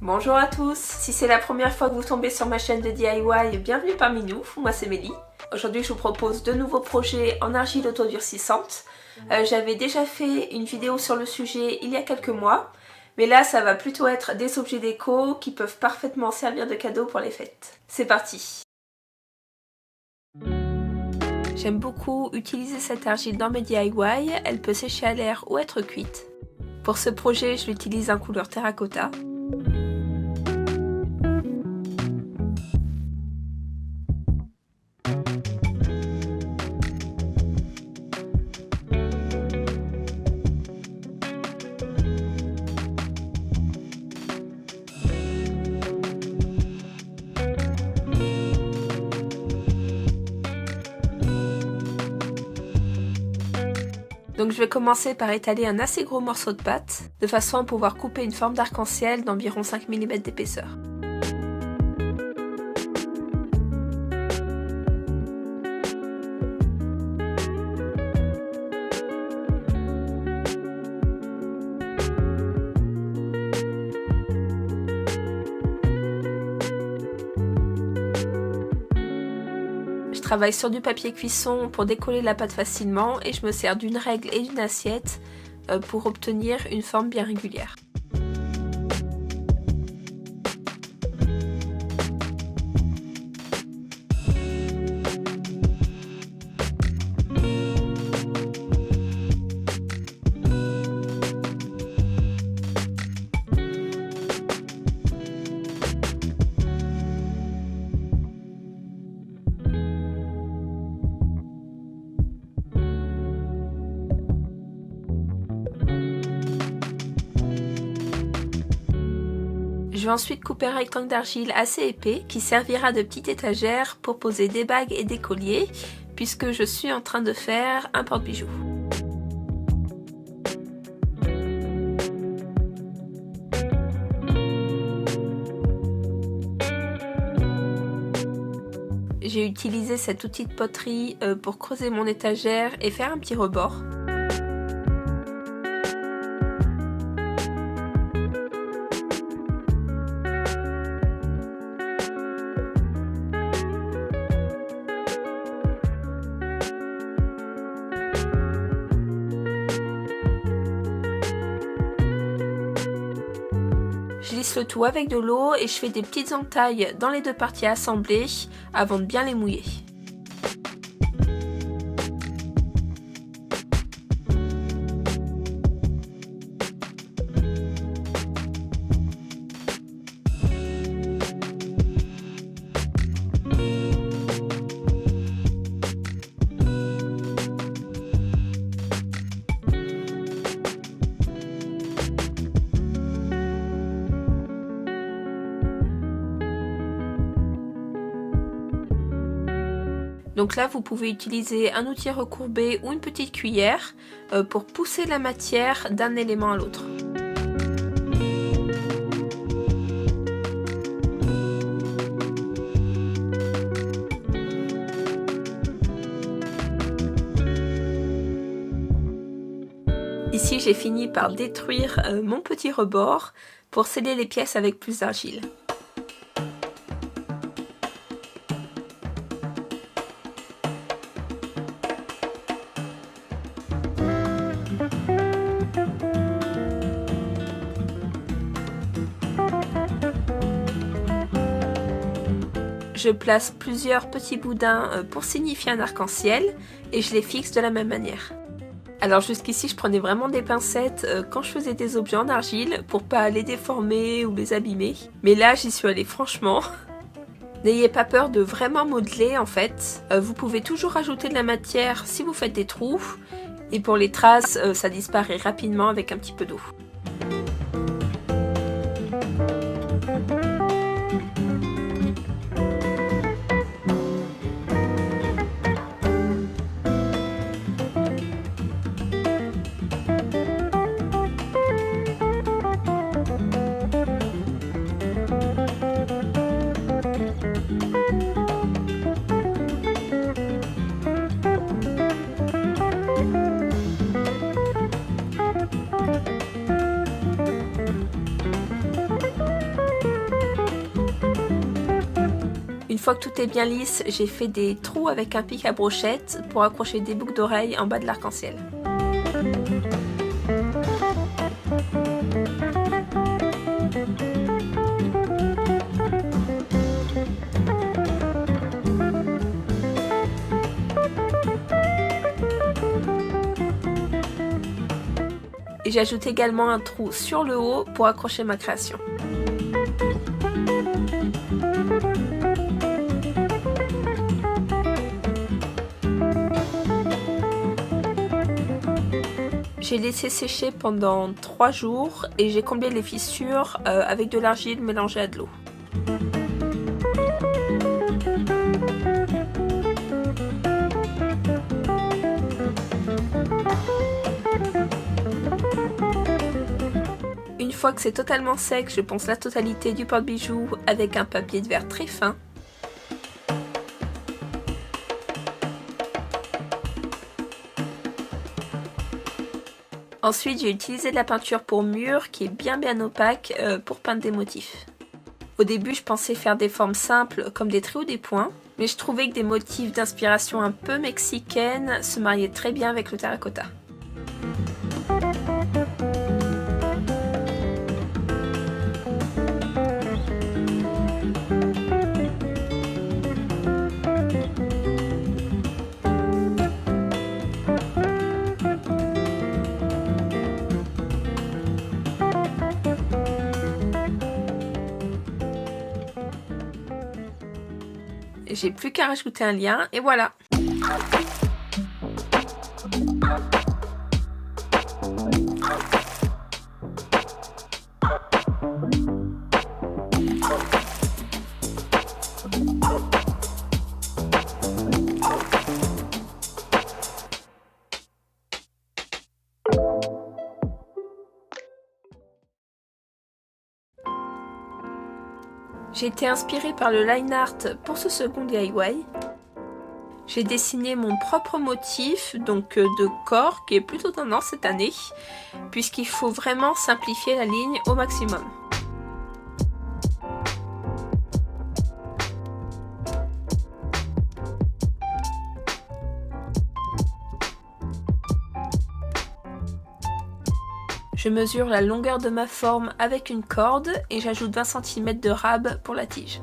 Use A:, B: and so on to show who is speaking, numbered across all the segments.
A: Bonjour à tous, si c'est la première fois que vous tombez sur ma chaîne de DIY, bienvenue parmi nous, moi c'est Mélie. Aujourd'hui je vous propose deux nouveaux projets en argile autodurcissante. J'avais déjà fait une vidéo sur le sujet il y a quelques mois, mais là ça va plutôt être des objets déco qui peuvent parfaitement servir de cadeau pour les fêtes. C'est parti! J'aime beaucoup utiliser cette argile dans mes DIY, elle peut sécher à l'air ou être cuite. Pour ce projet je l'utilise en couleur terracotta. Donc je vais commencer par étaler un assez gros morceau de pâte, de façon à pouvoir couper une forme d'arc-en-ciel d'environ 5 mm d'épaisseur. Je travaille sur du papier cuisson pour décoller la pâte facilement et je me sers d'une règle et d'une assiette pour obtenir une forme bien régulière. Je vais ensuite couper un rectangle d'argile assez épais qui servira de petite étagère pour poser des bagues et des colliers puisque je suis en train de faire un porte-bijoux. J'ai utilisé cet outil de poterie pour creuser mon étagère et faire un petit rebord. Je lisse le tout avec de l'eau et je fais des petites entailles dans les deux parties assemblées avant de bien les mouiller. Donc là, vous pouvez utiliser un outil recourbé ou une petite cuillère pour pousser la matière d'un élément à l'autre. Ici, j'ai fini par détruire mon petit rebord pour sceller les pièces avec plus d'argile. Je place plusieurs petits boudins pour signifier un arc-en-ciel et je les fixe de la même manière. Alors jusqu'ici je prenais vraiment des pincettes quand je faisais des objets en argile pour pas les déformer ou les abîmer. Mais là j'y suis allée franchement. N'ayez pas peur de vraiment modeler en fait. Vous pouvez toujours ajouter de la matière si vous faites des trous. Et pour les traces, ça disparaît rapidement avec un petit peu d'eau. fois que tout est bien lisse, j'ai fait des trous avec un pic à brochette pour accrocher des boucles d'oreilles en bas de l'arc-en-ciel. Et j'ajoute également un trou sur le haut pour accrocher ma création. J'ai laissé sécher pendant 3 jours et j'ai comblé les fissures avec de l'argile mélangée à de l'eau. Une fois que c'est totalement sec, je ponce la totalité du porte-bijoux avec un papier de verre très fin. Ensuite, j'ai utilisé de la peinture pour mur qui est bien opaque pour peindre des motifs. Au début, je pensais faire des formes simples comme des traits ou des points, mais je trouvais que des motifs d'inspiration un peu mexicaine se mariaient très bien avec le terracotta. J'ai plus qu'à rajouter un lien et voilà. J'ai été inspirée par le line art pour ce second DIY. J'ai dessiné mon propre motif, donc de corps, qui est plutôt tendance cette année, puisqu'il faut vraiment simplifier la ligne au maximum. Je mesure la longueur de ma forme avec une corde et j'ajoute 20 cm de rab pour la tige.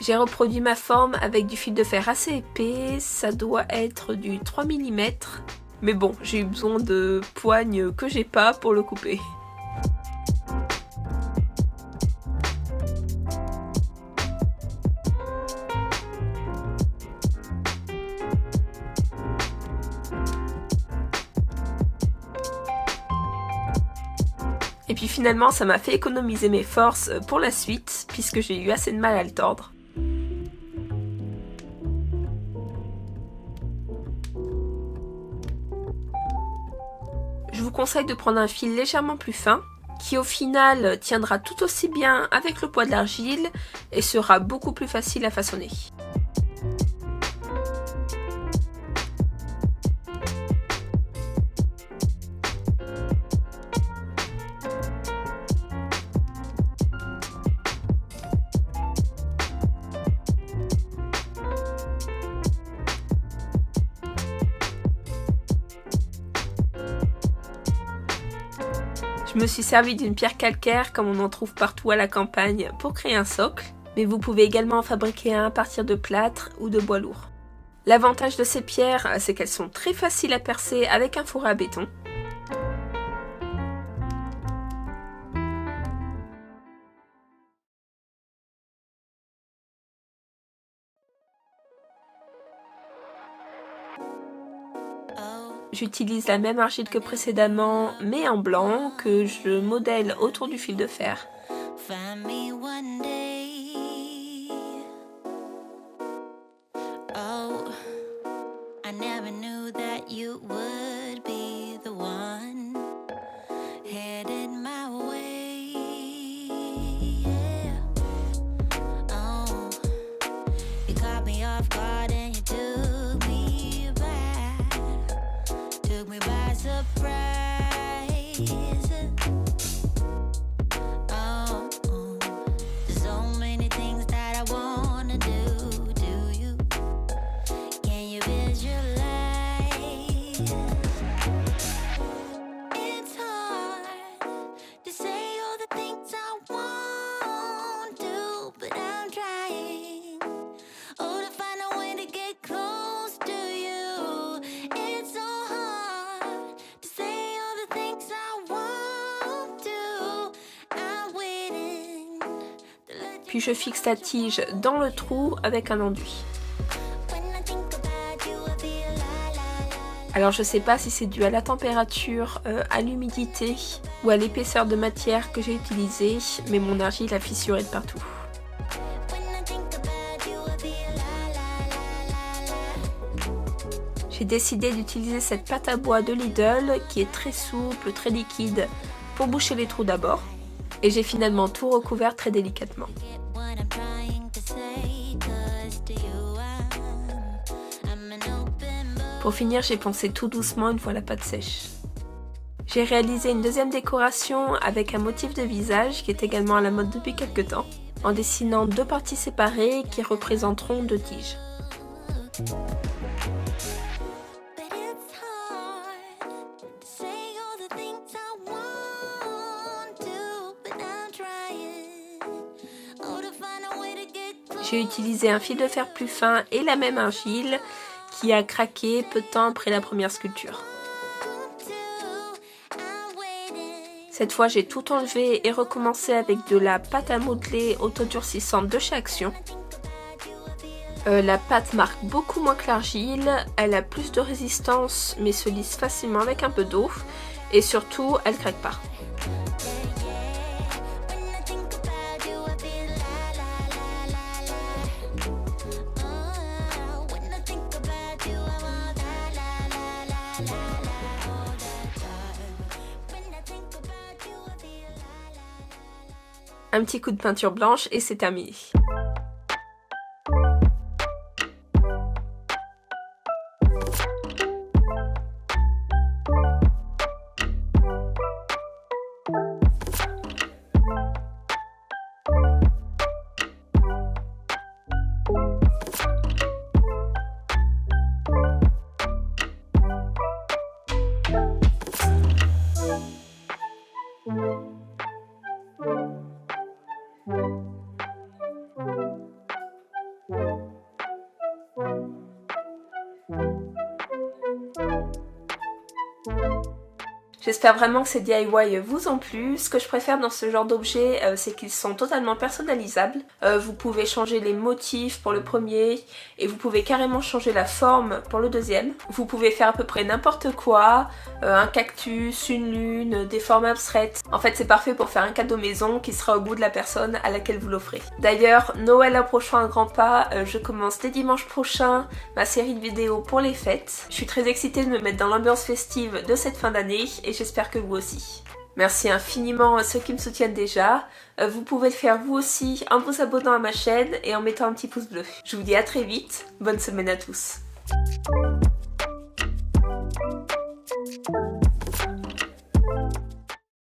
A: J'ai reproduit ma forme avec du fil de fer assez épais, ça doit être du 3 mm, mais bon, j'ai eu besoin de poignes que j'ai pas pour le couper. Et puis finalement, ça m'a fait économiser mes forces pour la suite, puisque j'ai eu assez de mal à le tordre. Je vous conseille de prendre un fil légèrement plus fin, qui au final tiendra tout aussi bien avec le poids de l'argile et sera beaucoup plus facile à façonner. Je me suis servi d'une pierre calcaire comme on en trouve partout à la campagne pour créer un socle, mais vous pouvez également en fabriquer un à partir de plâtre ou de bois lourd. L'avantage de ces pierres, c'est qu'elles sont très faciles à percer avec un four à béton. J'utilise la même argile que précédemment, mais en blanc, que je modèle autour du fil de fer. puis je fixe la tige dans le trou avec un enduit. Alors je sais pas si c'est dû à la température, à l'humidité ou à l'épaisseur de matière que j'ai utilisée, mais mon argile a fissuré de partout. J'ai décidé d'utiliser cette pâte à bois de Lidl qui est très souple, très liquide pour boucher les trous d'abord. Et j'ai finalement tout recouvert très délicatement. Pour finir, j'ai poncé tout doucement une fois la pâte sèche. J'ai réalisé une deuxième décoration avec un motif de visage qui est également à la mode depuis quelques temps, en dessinant deux parties séparées qui représenteront deux tiges. J'ai utilisé un fil de fer plus fin et la même argile qui a craqué peu de temps après la première sculpture. Cette fois, j'ai tout enlevé et recommencé avec de la pâte à modeler autodurcissante de chez Action. La pâte marque beaucoup moins que l'argile, elle a plus de résistance mais se lisse facilement avec un peu d'eau et surtout, elle craque pas. Un petit coup de peinture blanche et c'est terminé. J'espère vraiment que ces DIY vous ont plu. Ce que je préfère dans ce genre d'objets, c'est qu'ils sont totalement personnalisables. Vous pouvez changer les motifs pour le premier et vous pouvez carrément changer la forme pour le deuxième. Vous pouvez faire à peu près n'importe quoi, un cactus, une lune, des formes abstraites. En fait, c'est parfait pour faire un cadeau maison qui sera au goût de la personne à laquelle vous l'offrez. D'ailleurs, Noël approchant à grands pas, je commence dès dimanche prochain ma série de vidéos pour les fêtes. Je suis très excitée de me mettre dans l'ambiance festive de cette fin d'année et j'espère que vous aussi. Merci infiniment à ceux qui me soutiennent déjà. Vous pouvez le faire vous aussi en vous abonnant à ma chaîne et en mettant un petit pouce bleu. Je vous dis à très vite, bonne semaine à tous.